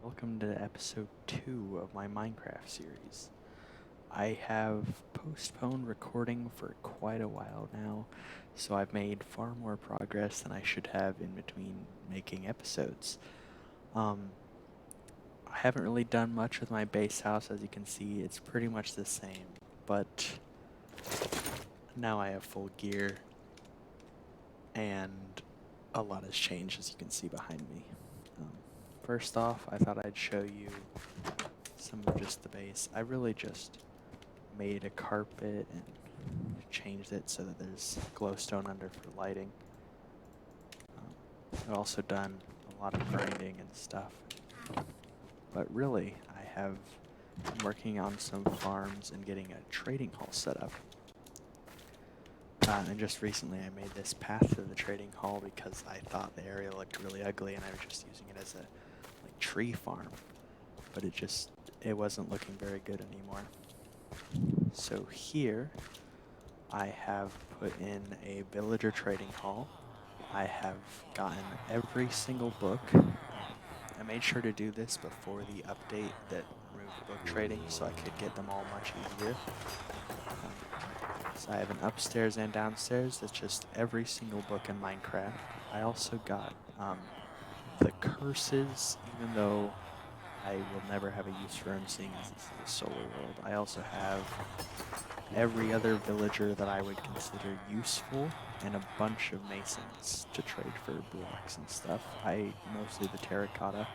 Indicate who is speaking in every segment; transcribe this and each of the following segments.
Speaker 1: Welcome to episode 2 of my Minecraft series. I have postponed recording for quite a while now, so I've made far more progress than I should have in between making episodes. I haven't really done much with my base house. As you can see, it's pretty much the same, but now I have full gear, and a lot has changed, as you can see behind me. First off, I thought I'd show you some of just the base. I really just made a carpet and changed it so that there's glowstone under for lighting. I've also done a lot of grinding and stuff. But really, I have been working on some farms and getting a trading hall set up. And just recently I made this path to the trading hall because I thought the area looked really ugly and I was just using it as a tree farm. But it wasn't looking very good anymore. So here I have put in a villager trading hall. I have gotten every single book. I made sure to do this before the update that removed book trading so I could get them all much easier. So I have an upstairs and downstairs that's just every single book in Minecraft. I also got the curses, even though I will never have a use for them seeing as this is a solar world. I also have every other villager that I would consider useful and a bunch of masons to trade for blocks and stuff. Mostly the terracotta.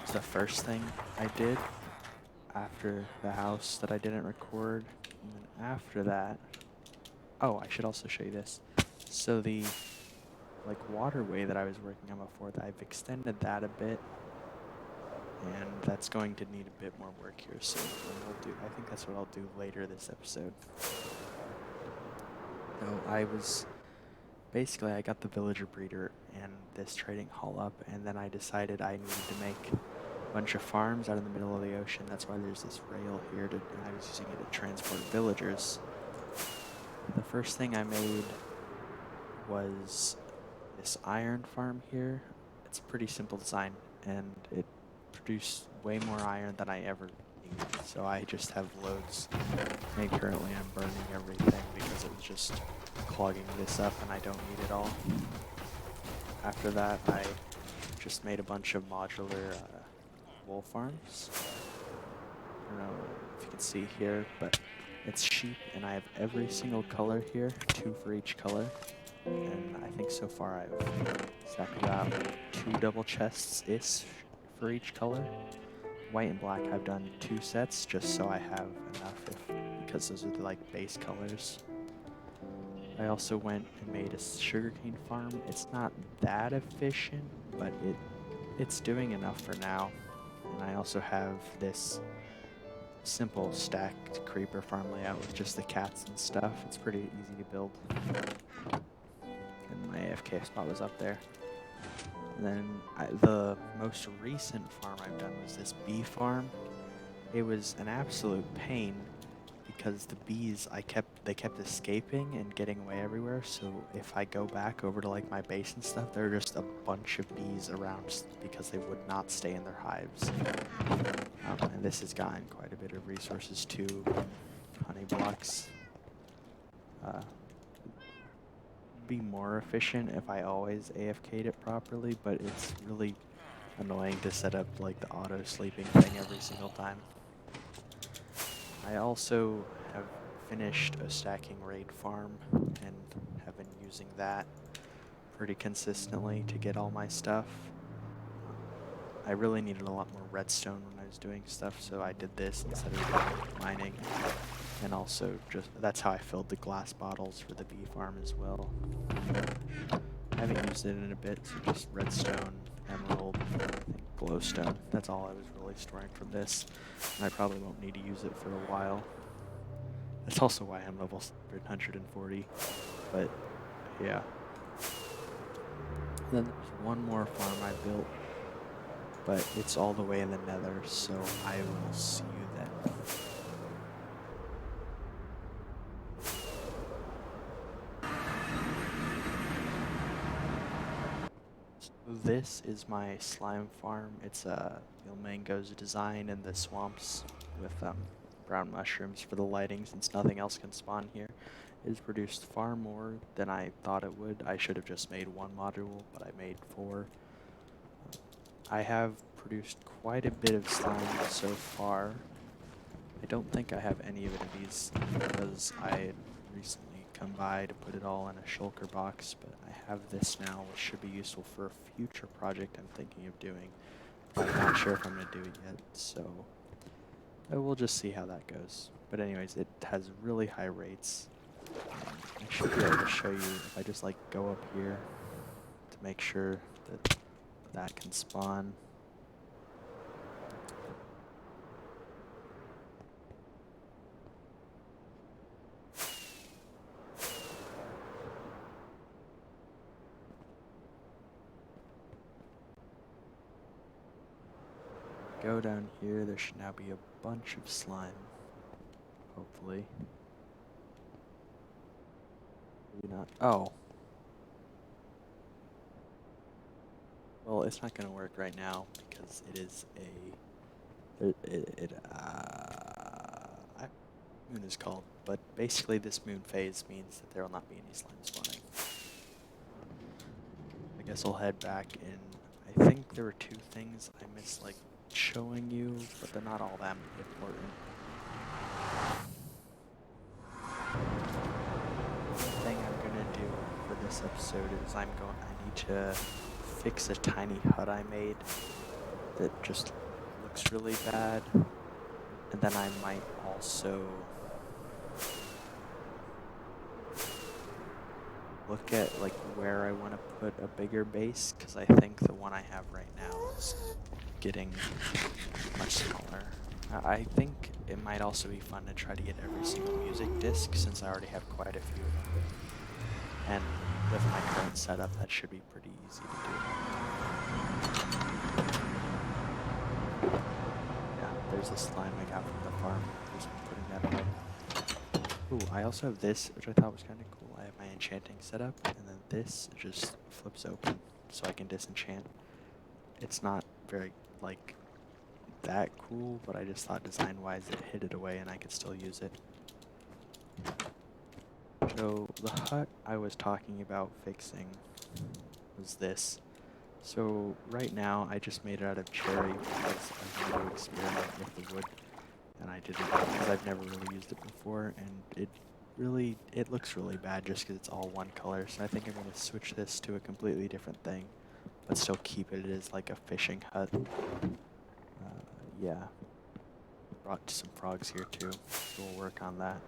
Speaker 1: It's the first thing I did after the house that I didn't record. And then after that, oh, I should also show you this. So the waterway that I was working on before, I've extended that a bit, and that's going to need a bit more work here. So I think that's what I'll do later this episode. No, I got the villager breeder and this trading hall up, and then I decided I needed to make a bunch of farms out in the middle of the ocean. That's why there's this rail here, and I was using it to transport villagers. The first thing I made was this iron farm here. It's a pretty simple design, and it produced way more iron than I ever needed. So I just have loads, and currently I'm burning everything because it was just clogging this up and I don't need it all. After that, I just made a bunch of modular wool farms. I don't know if you can see here, but it's sheep, and I have every single color here, 2 for each color. And I think so far I've stacked about 2 double chests-ish for each color. White and black I've done 2 sets just so I have enough because those are the base colors. I also went and made a sugarcane farm. It's not that efficient, but it's doing enough for now. And I also have this simple stacked creeper farm layout with just the cats and stuff. It's pretty easy to build. And my AFK spot was up there. And then the most recent farm I've done was this bee farm. It was an absolute pain because the bees they kept escaping and getting away everywhere. So if I go back over to my base and stuff, there are just a bunch of bees around because they would not stay in their hives. And this has gotten quite a bit of resources too. Honey blocks. Be more efficient if I always AFK'd it properly, but it's really annoying to set up the auto sleeping thing every single time. I also have finished a stacking raid farm and have been using that pretty consistently to get all my stuff. I really needed a lot more redstone when I was doing stuff, so I did this instead of mining. And also that's how I filled the glass bottles for the bee farm as well. I haven't used it in a bit, so just redstone, emerald, I think glowstone. That's all I was really storing from this. And I probably won't need to use it for a while. That's also why I'm level 140. But yeah. Then there's one more farm I built, but it's all the way in the nether, so I will see you then. This is my slime farm. It's a Mango's design in the swamps with brown mushrooms for the lighting since nothing else can spawn here. It has produced far more than I thought it would. I should have just made one module, but I made 4. I have produced quite a bit of slime so far. I don't think I have any of these because I had recently come by to put it all in a shulker box, but I have this now, which should be useful for a future project I'm thinking of doing. I'm not sure if I'm going to do it yet, so we'll just see how that goes. But anyways, it has really high rates. I should be able to show you if I just like go up here to make sure that that can spawn. Go down here, there should now be a bunch of slime, hopefully. Maybe not. Oh. Well, it's not going to work right now because it is a... I don't know what moon is called, but basically this moon phase means that there will not be any slime spawning. I guess I'll head back in. I think there were 2 things I missed, like, showing you, but they're not all that important. The thing I'm gonna do for this episode is I need to fix a tiny hut I made that just looks really bad, and then I might also look at like where I want to put a bigger base, because I think the one I have right now is getting much smaller. I think it might also be fun to try to get every single music disc, since I already have quite a few of them. And with my current setup, that should be pretty easy to do. Yeah, there's a slime I got from the farm. Just putting that away. Ooh, I also have this, which I thought was kind of cool. I have my enchanting setup, and then this just flips open, so I can disenchant. It's not very, like, that cool, but I just thought design-wise it hid it away and I could still use it. So the hut I was talking about fixing was this. So right now I just made it out of cherry because I wanted to experiment with the wood, and I didn't because I've never really used it before, and it looks really bad just because it's all one color. So I think I'm going to switch this to a completely different thing, but still keep it as like a fishing hut. Yeah. Brought some frogs here too, so we'll work on that.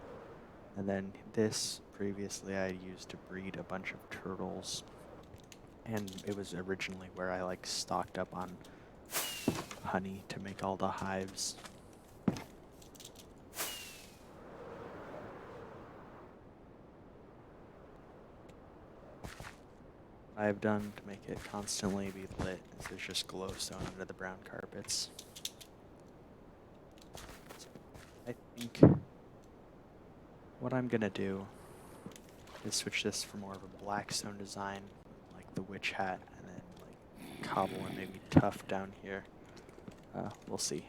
Speaker 1: And then this, previously I used to breed a bunch of turtles, and it was originally where I like stocked up on honey to make all the hives. What I've done to make it constantly be lit is there's just glowstone under the brown carpets. I think what I'm gonna do is switch this for more of a black stone design, like the witch hat, and then like cobble and maybe tuff down here. We'll see.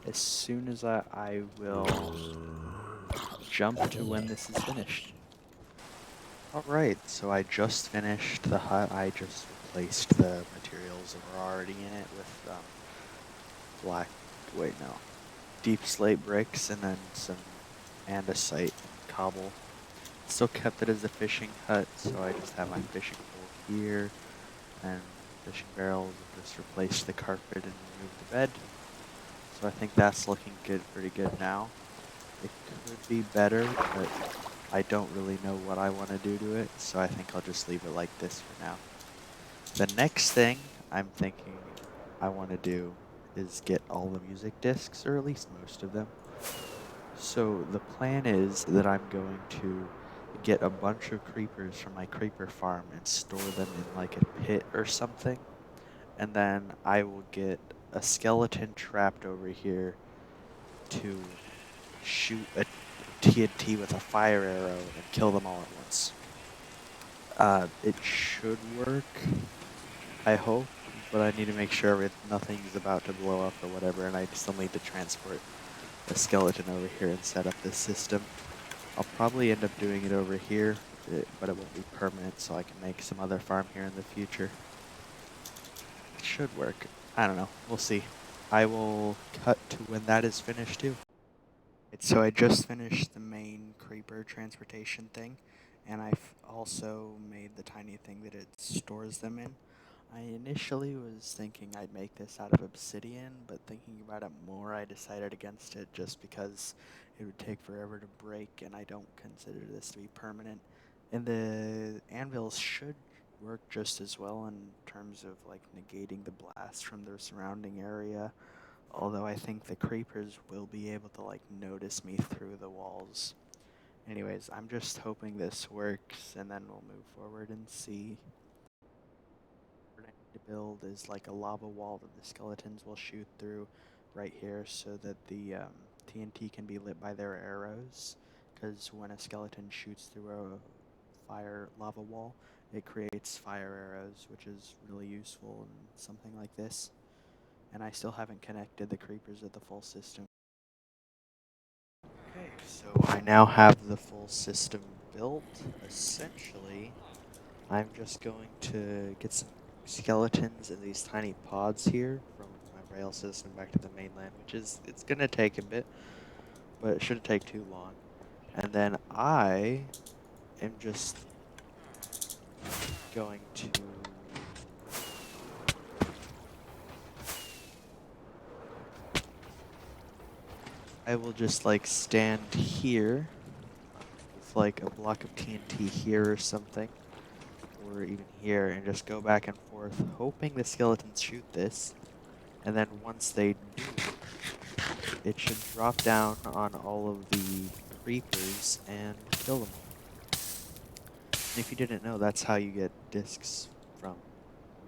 Speaker 1: As soon as I will jump to when this is finished. Alright, so I just finished the hut. I just replaced the materials that were already in it with deep slate bricks and then some andesite and cobble. Still kept it as a fishing hut, so I just have my fishing pole here and fishing barrels, and just replaced the carpet and removed the bed. So I think that's looking good, pretty good now. It could be better, but I don't really know what I want to do to it, so I think I'll just leave it like this for now. The next thing I'm thinking I want to do is get all the music discs, or at least most of them. So the plan is that I'm going to get a bunch of creepers from my creeper farm and store them in like a pit or something. And then I will get a skeleton trapped over here to shoot a TNT with a fire arrow and kill them all at once. It should work. I hope, but I need to make sure nothing's about to blow up or whatever, and I still need to transport a skeleton over here and set up this system. I'll probably end up doing it over here, but it won't be permanent, so I can make some other farm here in the future. It should work. I don't know. We'll see. I will cut to when that is finished too. So I just finished the main creeper transportation thing, and I've also made the tiny thing that it stores them in. I initially was thinking I'd make this out of obsidian, but thinking about it more, I decided against it just because it would take forever to break, and I don't consider this to be permanent. And the anvils should work just as well in terms of like negating the blast from the surrounding area. Although I think the creepers will be able to like notice me through the walls. Anyways, I'm just hoping this works, and then we'll move forward and see. What I need to build is like a lava wall that the skeletons will shoot through right here so that the TNT can be lit by their arrows. Because when a skeleton shoots through a fire lava wall, it creates fire arrows, which is really useful in something like this. And I still haven't connected the creepers with the full system. Okay, so I now have the full system built. Essentially, I'm just going to get some skeletons in these tiny pods here from my rail system back to the mainland, it's going to take a bit, but it shouldn't take too long. And then I am just going to... I will just like stand here with like a block of TNT here or something, or even here, and just go back and forth, hoping the skeletons shoot this. And then once they do, it should drop down on all of the creepers and kill them all. And if you didn't know, that's how you get discs from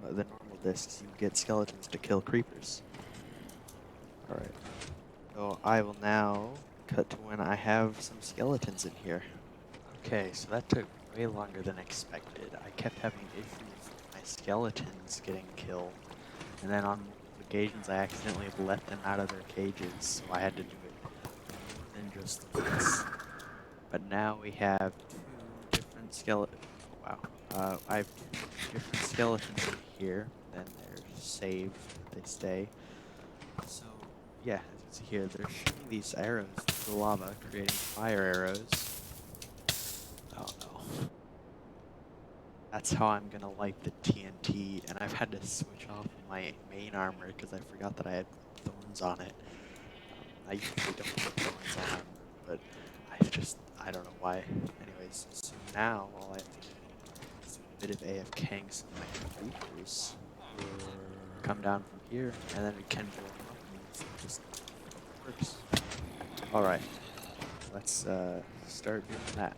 Speaker 1: the normal discs. You get skeletons to kill creepers. Alright. So I will now cut to when I have some skeletons in here. Okay, so that took way longer than expected. I kept having issues with my skeletons getting killed. And then on occasions I accidentally let them out of their cages, so I had to do it more than just once. But now we have two different skeletons. Wow. I have two different skeletons in here. Then they're saved. They stay. So, yeah, as you can see here, they're shooting these arrows through the lava, creating fire arrows. Oh no. That's how I'm gonna light the TNT, and I've had to switch off my main armor because I forgot that I had thorns on it. I usually don't put thorns on, but I don't know why. Anyways, so now all I have to do is a bit of AFKing so my creepers come down from here, and then we can blow them up, and it just works. Alright, let's start doing that.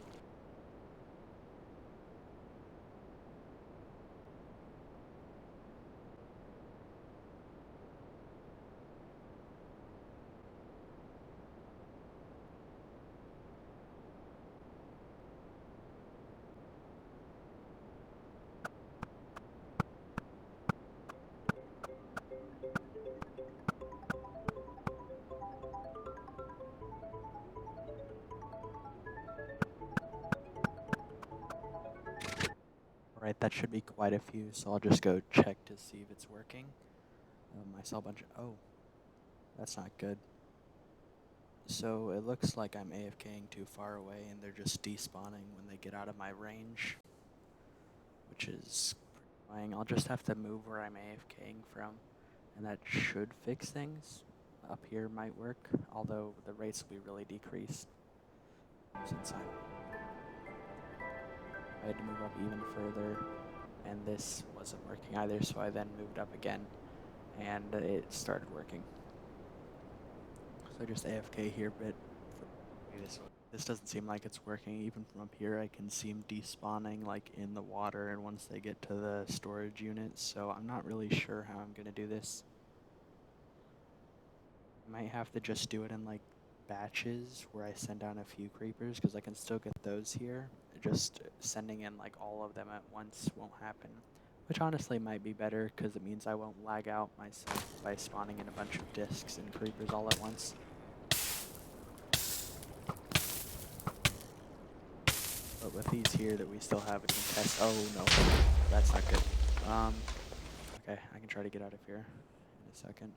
Speaker 1: Alright, that should be quite a few, so I'll just go check to see if it's working. I saw a bunch of... Oh, that's not good. So it looks like I'm AFKing too far away and they're just despawning when they get out of my range, which is pretty annoying. I'll just have to move where I'm AFKing from, and that should fix things. Up here might work, although the rates will be really decreased since I had to move up even further, and this wasn't working either, so I then moved up again, and it started working. So just AFK here a bit. This doesn't seem like it's working. Even from up here, I can see them despawning like in the water, and once they get to the storage units, so I'm not really sure how I'm gonna do this. I might have to just do it in like batches where I send down a few creepers, because I can still get those here. Just sending in like all of them at once won't happen. Which honestly might be better, because it means I won't lag out myself by spawning in a bunch of discs and creepers all at once. But with these here that we still have, we can test. Oh no, that's not good. Okay, I can try to get out of here in a second.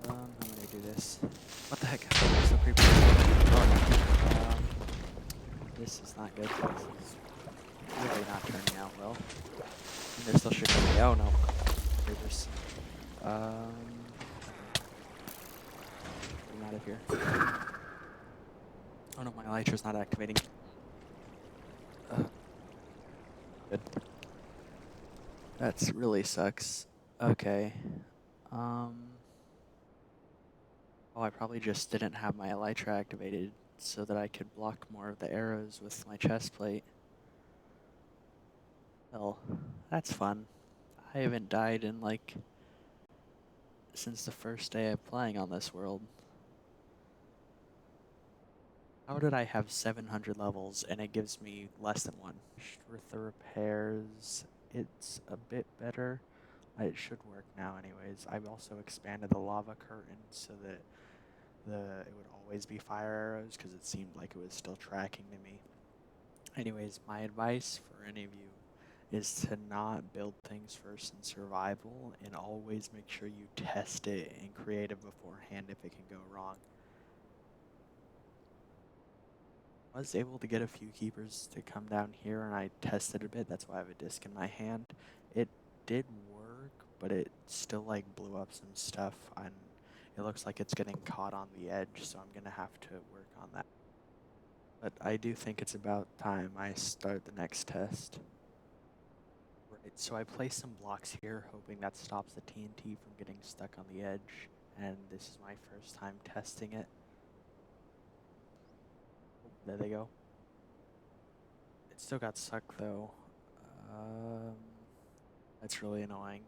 Speaker 1: I'm gonna do this. What the heck? There's no creeper. Oh no. This is not good. This is really not turning out well. And they're still shooting at me. Oh no. Creepers. Getting out of here. Oh no, my elytra's not activating. Good. That's really sucks. Okay. Oh, I probably just didn't have my elytra activated so that I could block more of the arrows with my chest plate. Well, that's fun. I haven't died in like since the first day of playing on this world. How did I have 700 levels and it gives me less than one? With the repairs, it's a bit better. It should work now anyways. I've also expanded the lava curtain so that it would always be fire arrows because it seemed like it was still tracking to me. Anyways, my advice for any of you is to not build things first in survival and always make sure you test it in creative beforehand if it can go wrong. I was able to get a few keepers to come down here and I tested a bit. That's why I have a disc in my hand. It did work, but it still like blew up some stuff and it looks like it's getting caught on the edge, so I'm gonna have to work on that. But I do think it's about time I start the next test. Right, so I placed some blocks here hoping that stops the TNT from getting stuck on the edge, and this is my first time testing it. Oh, there they go. It still got stuck though. That's really annoying.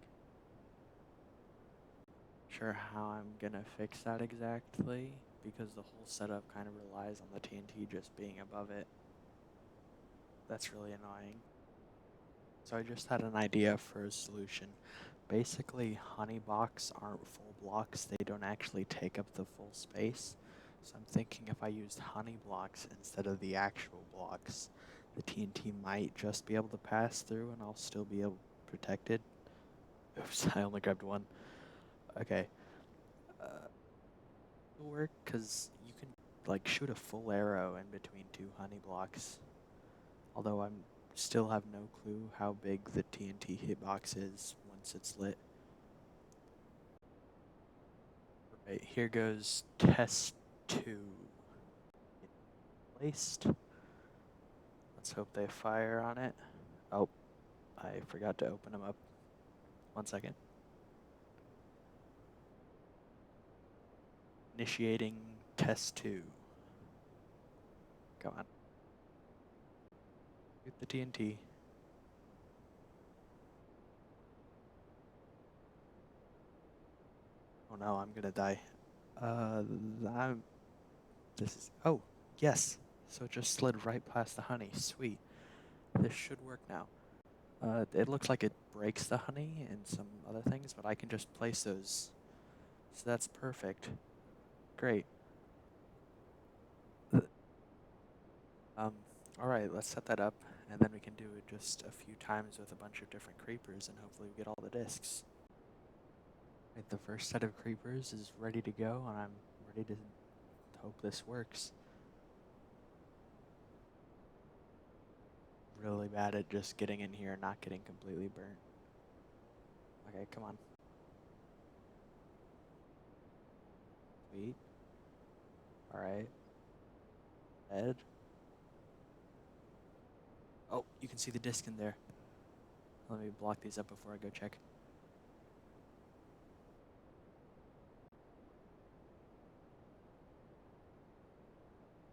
Speaker 1: Sure how I'm gonna fix that exactly, because the whole setup kind of relies on the TNT just being above it. That's really annoying. So I just had an idea for a solution. Basically, honey blocks aren't full blocks, they don't actually take up the full space. So I'm thinking if I used honey blocks instead of the actual blocks, the TNT might just be able to pass through and I'll still be able protected. Oops, I only grabbed one. Okay. It'll work because you can like shoot a full arrow in between two honey blocks. Although I'm still have no clue how big the TNT hitbox is once it's lit. Right, here goes test 2. Placed. Let's hope they fire on it. Oh, I forgot to open them up. 1 second. Initiating test 2. Come on. Shoot the TNT. Oh no, I'm gonna die. Oh, yes. So it just slid right past the honey. Sweet. This should work now. It looks like it breaks the honey and some other things, but I can just place those. So that's perfect. Great. Alright, let's set that up, and then we can do it just a few times with a bunch of different creepers, and hopefully we get all the discs. Right, the first set of creepers is ready to go, and I'm ready to hope this works. Really bad at just getting in here and not getting completely burnt. Okay, come on. Sweet. Alright. Dead. Oh, you can see the disc in there. Let me block these up before I go check.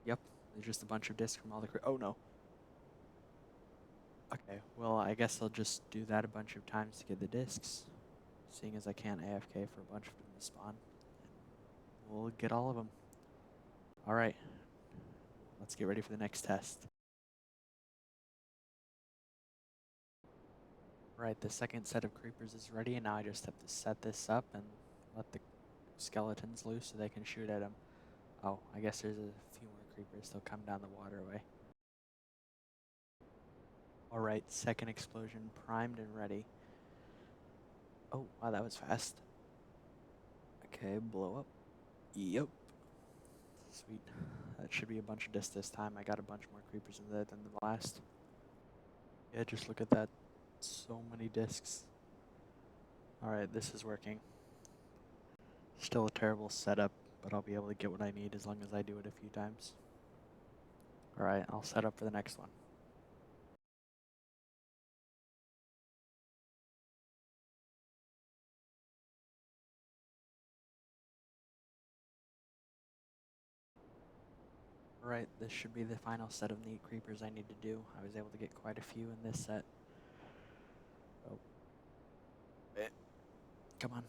Speaker 1: Yep, there's just a bunch of discs from all the oh no. Okay, well I guess I'll just do that a bunch of times to get the discs. Seeing as I can't AFK for a bunch of them to spawn. We'll get all of them. Alright, let's get ready for the next test. Right, the second set of creepers is ready, and now I just have to set this up and let the skeletons loose so they can shoot at them. Oh, I guess there's a few more creepers. They'll come down the waterway. Alright, second explosion primed and ready. Oh, wow, that was fast. Okay, blow up. Yep. Sweet. That should be a bunch of discs this time. I got a bunch more creepers in there than the last. Yeah, just look at that. So many discs. Alright, this is working. Still a terrible setup, but I'll be able to get what I need as long as I do it a few times. Alright, I'll set up for the next one. Alright, this should be the final set of neat creepers I need to do. I was able to get quite a few in this set. Oh. Come on.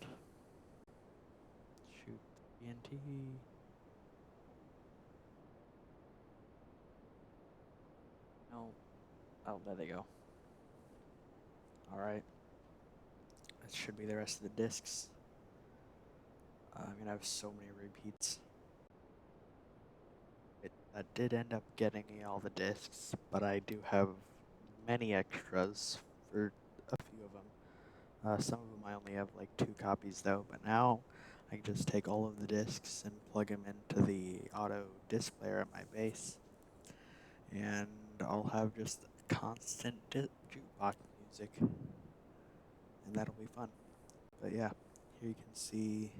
Speaker 1: Shoot the TNT. No. Oh, there they go. Alright. That should be the rest of the discs. I'm gonna have so many repeats. I did end up getting me all the discs, but I do have many extras for a few of them. Some of them I only have like 2 copies though, but now I can just take all of the discs and plug them into the auto disc player at my base. And I'll have just constant jukebox music. And that'll be fun. But yeah, here you can see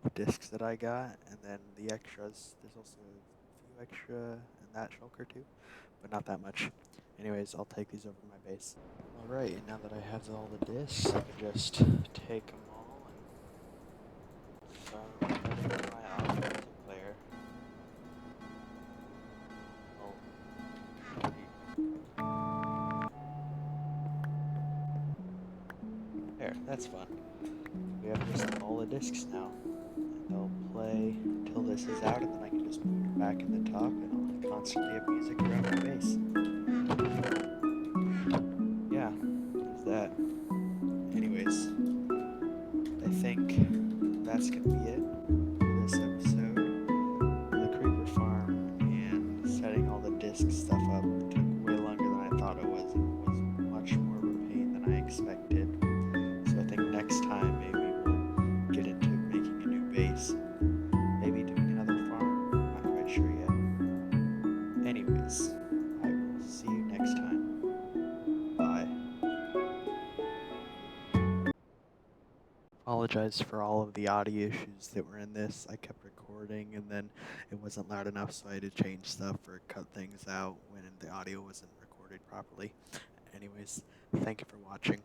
Speaker 1: the discs that I got, and then the extras. There's also a few extra in that shulker too, but not that much. Anyways, I'll take these over to my base. Alright, and now that I have all the discs, I can just take them all and start putting in my auto music player. There, that's fun. We have just all the discs now. And they'll play until this is out, and then I can just move it back in the top, and I'll constantly have music around my base. Yeah, there's that. Anyways, I think that's gonna be it for this episode. The creeper farm and setting all the disc stuff up took way longer than I thought it was. It was much more of a pain than I expected. So I think next time maybe we'll get into making a new base. Maybe doing another farm. Not quite sure yet. Anyways, I will see you next time. Bye. Apologize for all of the audio issues that were in this. I kept recording and then it wasn't loud enough, so I had to change stuff or cut things out when the audio wasn't recorded properly. Anyways, thank you for watching.